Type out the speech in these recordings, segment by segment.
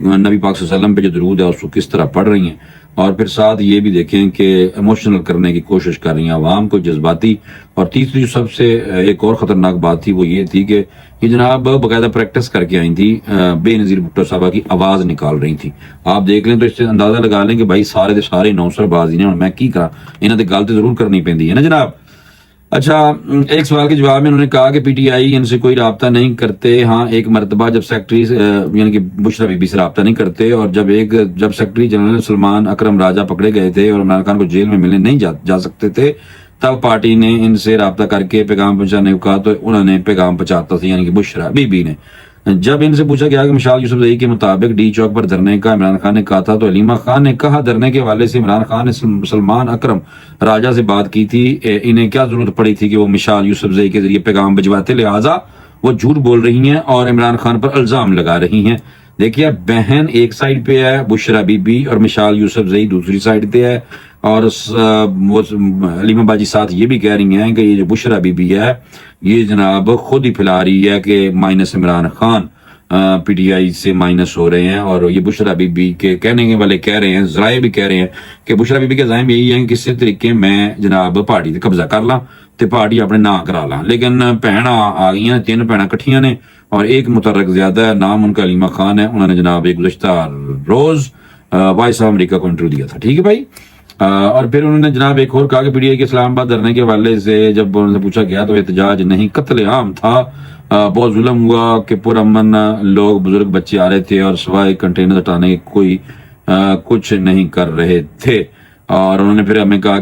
نبی پاک صلی اللہ علیہ وسلم پہ جو درود ہے اس کو کس طرح پڑھ رہی ہیں، اور پھر ساتھ یہ بھی دیکھیں کہ ایموشنل کرنے کی کوشش کر رہی ہیں عوام کو، جذباتی۔ اور تیسری جو سب سے ایک اور خطرناک بات تھی وہ یہ تھی کہ یہ جناب باقاعدہ پریکٹس کر کے آئی تھی، بے نظیر بھٹو صاحبہ کی آواز نکال رہی تھی۔ آپ دیکھ لیں تو اس سے اندازہ لگا لیں کہ بھائی سارے دے سارے نوسر باز نے، اور میں کی کرا، انہاں تے گل تے ضرور کرنی پیندی ہے نا جناب۔ اچھا، ایک سوال کے جواب میں انہوں نے کہا کہ پی ٹی آئی ان سے کوئی رابطہ نہیں کرتے۔ ہاں، ایک مرتبہ جب سیکرٹری یعنی کہ بشرا بی بی سے رابطہ نہیں کرتے، اور جب سیکرٹری جنرل سلمان اکرم راجہ پکڑے گئے تھے اور عمران خان کو جیل میں ملنے نہیں جا سکتے تھے، تب پارٹی نے ان سے رابطہ کر کے پیغام پہنچانے کو کہا، تو انہوں نے پیغام پہنچاتا تھا، یعنی کہ بشرا بی بی نے۔ جب ان سے پوچھا گیا کہ مشال یوسف زئی کے مطابق ڈی چوک پر دھرنے کا عمران خان نے کہا تھا، تو علیمہ خان نے کہا دھرنے کے حوالے سے عمران خان نے سلمان اکرم راجہ سے بات کی تھی، انہیں کیا ضرورت پڑی تھی کہ وہ مشال یوسف زئی کے ذریعے پیغام بھجواتے، لہٰذا وہ جھوٹ بول رہی ہیں اور عمران خان پر الزام لگا رہی ہیں۔ دیکھیے، بہن ایک سائڈ پہ ہے بشرا بی بی، اور مشال یوسف زئی دوسری سائڈ پہ ہے، اور وہ علیمہ باجی ساتھ یہ بھی کہہ رہی ہیں کہ یہ جو بشرا بی بی ہے یہ جناب خود ہی پھیلا رہی ہے کہ minus Imran Khan, P T I سے مائنس ہو رہے ہیں، اور یہ بشرا بی بی کے کہنے والے کہہ رہے ہیں، ذرائع بھی کہہ رہے ہیں کہ بشرا بی بی کے ذائم یہی ہے کہ کسی طریقے میں جناب پارٹی تے قبضہ کر لاں تے پارٹی اپنے نام کرا لاں، لیکن بھیناں آ گئی ہیں، 3 بھیناں کٹھیاں نے، اور ایک مترک زیادہ ہے، نام ان کا علیمہ خان ہے۔ انہوں نے جناب ایک گزشتہ روز وائس آف امریکہ کو انٹرویو دیا تھا، ٹھیک ہے بھائی۔ اور پھر انہوں نے جناب ایک اور کہا کہ پی ٹی آئی کے اسلام آباد دھرنے کے حوالے سے جب انہوں نے پوچھا گیا تو احتجاج نہیں، قتل عام تھا، بہت ظلم ہوا کہ پرامن لوگ بزرگ بچے آ رہے تھے اور سوائے کنٹینر ہٹانے کے کوئی کچھ نہیں کر رہے تھے۔ اور انہوں نے پھر ہمیں کہا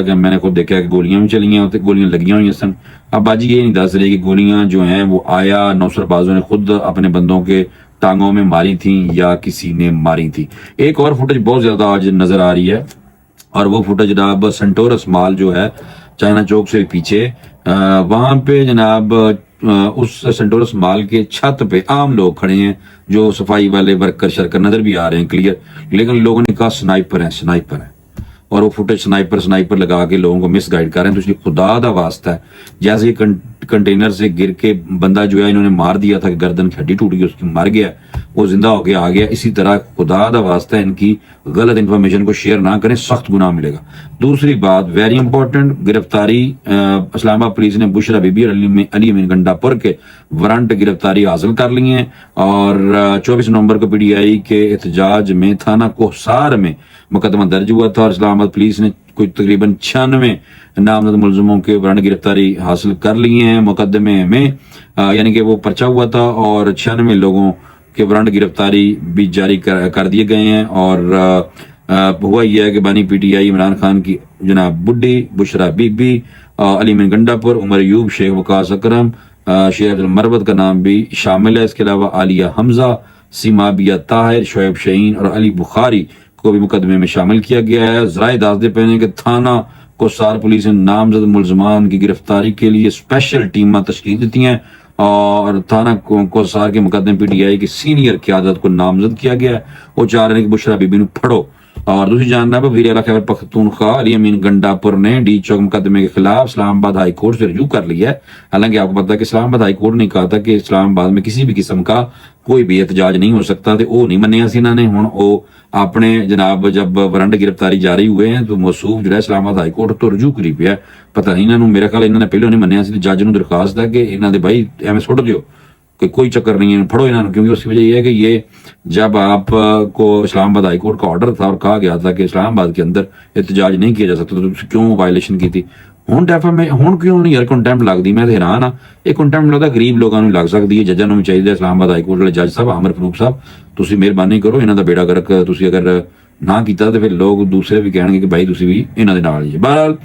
کہ میں نے خود دیکھا کہ گولیاں بھی چلی ہیں، گولیاں لگیاں ہوئی سن۔ اب باجی یہ نہیں دس رہی کہ گولیاں جو ہیں وہ آیا نوسر بازوں نے خود اپنے بندوں کے ٹانگوں میں ماری تھیں یا کسی نے ماری تھی۔ ایک اور فوٹیج بہت زیادہ آج نظر آ رہی ہے، اور وہ فوٹیج جناب سنٹورس مال جو ہے چائنا چوک سے پیچھے، وہاں پہ جناب اس سنٹورس مال کے چھت پہ عام لوگ کھڑے ہیں جو صفائی والے ورکر شرکر نظر بھی آ رہے ہیں کلیئر، لیکن لوگوں نے کہا سنائپر ہیں، اور وہ فوٹیج سنائپر لگا کے لوگوں کو مس گائیڈ کر رہے ہیں۔ تو اس لیے خدا دا واسطہ ہے، جیسے یہ کنٹینر سے گر کے بندہ جو ہے انہوں نے مار دیا تھا کہ گردن کی ہڈی ٹوٹ گئی، اس کی مر گیا، وہ زندہ ہو کے آ گیا، اسی طرح خدا دا واسطہ ان کی غلط انفارمیشن کو شیئر نہ کریں، سخت گناہ ملے گا۔ دوسری بات ویری امپورٹنٹ، گرفتاری اسلام آباد پولیس نے بشرا بی بی اور علی امین گنڈا پور کے وارنٹ گرفتاری حاصل کر لی ہیں، اور 24 نومبر کو پی ٹی آئی کے احتجاج میں تھانہ کوہسار میں مقدمہ درج ہوا تھا، اور اسلام آباد پولیس نے کوئی تقریباً 96 نامزد ملزموں کے وارنٹ گرفتاری حاصل کر لیے ہیں مقدمے میں، یعنی کہ وہ پرچہ ہوا تھا، اور 96 لوگوں کے وارنٹ گرفتاری بھی جاری کر دیے گئے ہیں۔ اور ہوا یہ ہے کہ بانی P T I Imran Khan کی جناب بڈی، بشرا بی بی، علی امین گنڈا پور، عمر ایوب، شیخ وقاص اکرم، شیخ عبد المربت کا نام بھی شامل ہے۔ اس کے علاوہ عالیہ حمزہ، سیما بیا طاہر، شعیب شہین اور علی بخاری کو بھی مقدمے میں شامل کیا گیا ہے۔ ذرائع داستے پہنے کہ تھانہ کوہسار پولیس نے نامزد ملزمان کی گرفتاری کے لیے اسپیشل ٹیمیں تشکیل دیتی ہیں، اور تھانہ کوہسار کے مقدمے پی ٹی آئی کی سینئر قیادت کو نامزد کیا گیا ہے۔ وہ چاہ رہے ہیں کہ بشرا بی بی نو پھڑو۔ اور دوسری جانب وزیر اعلیٰ خیبر پختونخوا علی امین گنڈا پور نے ڈی چوک مقدمے کے خلاف اسلام آباد ہائی کورٹ سے رجوع کر لیا ہے۔ حالانکہ آپ کو پتا ہے کہ اسلام آباد ہائی کورٹ نے کہا تھا کہ اسلام آباد میں کسی بھی قسم کا کوئی بھی احتجاج نہیں ہو سکتا، تو وہ نہیں منیا سی انہوں نے۔ ہن وہ اپنے جناب جب وارنٹ گرفتاری جاری ہوئے ہیں تو موصوف جو ہے اسلام آباد ہائی کورٹ تو رجوع کری پیا، پتہ نہیں انہوں میرے خیال انہوں نے پہلے نہیں منیا سی، جج نو درخواست ہے کہ انہوں نے بھائی ایویں سٹ دیو کہ کوئی چکر نہیں ہے، پھڑو انہوں نے، کیونکہ اس کی وجہ یہ ہے کہ یہ جب آپ کو اسلام آباد ہائی کورٹ کا آرڈر تھا اور کہا گیا تھا کہ اسلام آباد کے اندر احتجاج نہیں کیا جا سکتا، تو کیوں وائلیشن کی تھی؟ ہوں کیوں نہیں یار کنٹمپٹ لگتی؟ میں تو حیران ہاں، یہ کنٹمپٹ لگتا غریب لوگوں کو لگ سکتی ہے، ججاں نوں بھی چاہیے اسلام آباد ہائی کورٹ والے جج صاحب عامر فاروق صاحب تسی مہربانی کرو انہاں دا بیڑا گرک تسی اگر نہ کیتا تو پھر لوگ دوسرے بھی کہن گے کہ بھائی تسی بھی انہاں دے نال ہی۔ بہرحال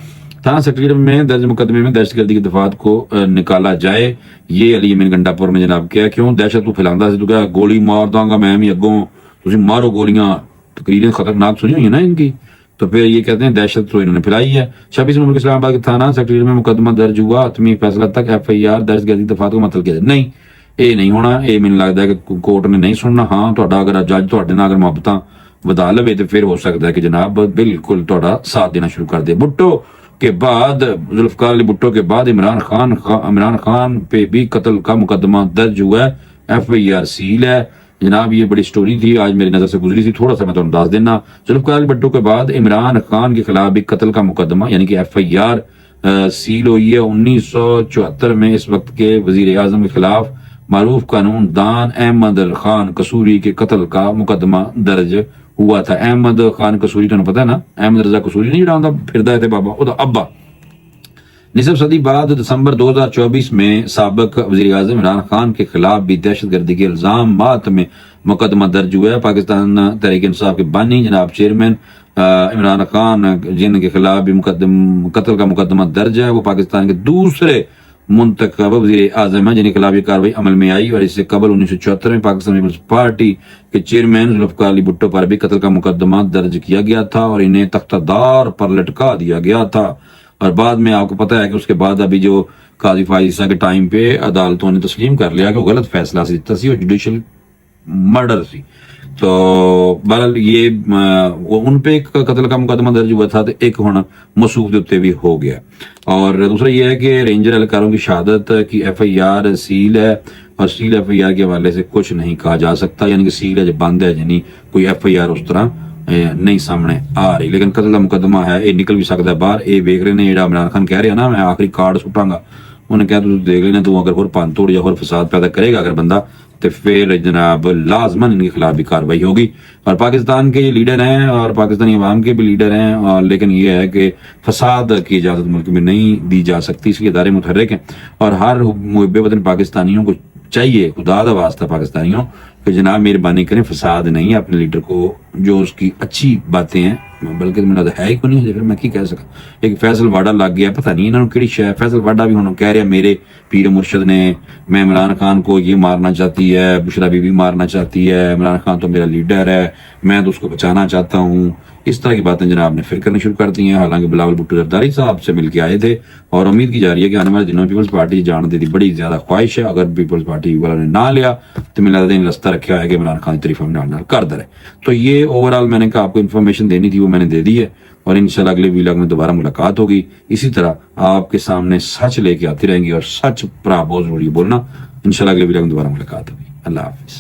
تھانہ سیکریٹریٹ میں درج مقدمے میں دہشت گردی کے دفعات کو نکالا جائے، یہ علی امین گنڈا پور نے جناب کیا، کیوں دہشت تو پھیلاندا سی، تو کیا گولی مار داں گا میں بھی اگوں، تسی مارو گولیاں، تقریریں خطرناک سنی ہوئی ہیں نا ان کی، تو پھر یہ کہتے ہیں دہشت تو انہوں نے پھیلائی ہے۔ 26 نومبر کے اسلام آباد کے تھانہ سیکریٹریٹ میں مقدمہ درج ہوا، حتمی فیصلہ تک ایف آئی آر دہشت گردی دفعات کو مطلب کیا جائے، نہیں یہ نہیں ہونا، یہ مجھے لگتا ہے کہ کورٹ نے نہیں سننا۔ ہاں تہاڈا اگر جج تہاڈے نال اگر محبتاں ودا لوے تو پھر ہو سکتا ہے کہ جناب بالکل تہاڈا ساتھ دینا شروع کر دے۔ بھٹو کے بعد ذوالفقار علی بھٹو کے بعد عمران خان پہ بھی قتل کا مقدمہ درج ہوا ہے، ایف آئی آر سیل ہے، جناب یہ بڑی سٹوری تھی، آج میری نظر سے گزری تھی، تھوڑا سا میں تو انداز دینا. ذوالفقار علی بھٹو کے بعد عمران خان کے خلاف بھی قتل کا مقدمہ یعنی کہ FIR سیل ہوئی ہے. 1974 میں اس وقت کے وزیر اعظم کے خلاف معروف قانون دان احمد خان قصوری کے قتل کا مقدمہ درج ہوا تھا. احمد خان قصوری تو پتا ہے نا، احمد رضا قصوری نہیں جڑا ہوندا پھردا ہے تے بابا او دا ابا. نصف صدی بعد دسمبر 2024 میں سابق وزیر اعظم عمران خان کے خلاف بھی دہشت گردی کے الزامات میں مقدمہ درج ہوا ہے. پاکستان تحریک انصاف کے بانی جناب چیئرمین عمران خان جن کے خلاف بھی قتل کا مقدمہ درج ہے، وہ پاکستان کے دوسرے منتخب وزیر اعظم ہیں جن کے خلاف یہ کارروائی عمل میں آئی. اور اس سے قبل 1974 میں پاکستان پیپلز پارٹی کے چیئرمین ذوالفقار علی بھٹو پر بھی قتل کا مقدمہ درج کیا گیا تھا اور انہیں تختہ دار پر لٹکا دیا گیا تھا. اور بعد میں آپ کو پتہ ہے کہ اس کے بعد ابھی جو قاضی فائز عیسیٰ کے ٹائم پہ عدالتوں نے تسلیم کر لیا کہ وہ غلط فیصلہ سی دیتا سی اور جوڈیشل مرڈر سی. تو بہرحال یہ ان پہ ایک قتل کا مقدمہ درج ہوا تھا تو ایک ہونا موصوف دیتے بھی ہو گیا. اور دوسرا یہ ہے کہ رینجر اہلکاروں کی شہادت کی FIR سیل ہے اور سیل FIR کے حوالے سے کچھ نہیں کہا جا سکتا، یعنی کہ سیل ہے جو بند ہے، یعنی کوئی FIR اس طرح نہیں سامنے آ رہی. لیکن قتل کا مقدمہ ہے، یہ نکل بھی سکتا ہے باہر. یہ ویک رہے ہیں جڑا عمران خان کہہ رہے ہیں نا میں آخری کارڈ سٹاں گا، انہیں کہا تو دیکھ لینا تو اگر اور پن توڑ یا اور فساد پیدا کرے گا اگر بندہ تو پھر جناب لازماً ان کے خلاف بھی کاروائی ہوگی. اور پاکستان کے یہ لیڈر ہیں اور پاکستانی عوام کے بھی لیڈر ہیں، اور لیکن یہ ہے کہ فساد کی اجازت ملک میں نہیں دی جا سکتی، اس لیے ادارے متحرک ہیں. اور ہر محب وطن پاکستانیوں کو چاہیے، خدا دا واسطہ پاکستانیوں کہ جناب مہربانی کریں، فساد نہیں اپنے لیڈر کو جو اس کی اچھی باتیں ہیں، بلکہ میرا تو ہے ہی کوئی نہیں، پھر میں کی کہہ سکا. ایک فیصل واڈا لگ گیا، پتہ نہیں انہوں نے کیڑی شے. فیصل واڈا بھی انہوں کہہ رہے ہیں میرے پیر مرشد نے میں عمران خان کو یہ مارنا چاہتی ہے، بشرا بی بی مارنا چاہتی ہے، عمران خان تو میرا لیڈر ہے، میں تو اس کو بچانا چاہتا ہوں. اس طرح کی باتیں جناب نے پھر کرنی شروع کر دی ہیں. حالانکہ بلاول بھٹو زرداری صاحب سے مل کے آئے تھے اور امید کی جا رہی ہے کہ آنے والے دنوں میں پیپلز پارٹی جان دی بڑی زیادہ خواہش ہے. اگر پیپلز پارٹی والوں نے نہ لیا تو میں لگتا ہے رستہ رکھا ہے کہ عمران خان کی تعریف ہم نال کر دے. تو یہ اوور آل میں نے کہا آپ کو انفارمیشن دینی تھی، وہ میں نے دے دی ہے. اور انشاءاللہ اگلے ویلاگ میں دوبارہ ملاقات ہوگی. اسی طرح آپ کے سامنے سچ لے کے آتی رہیں گی اور سچ پر بہت ضروری بولنا. انشاءاللہ اگلے ویلاگ میں دوبارہ ملاقات ہوگی. اللہ حافظ.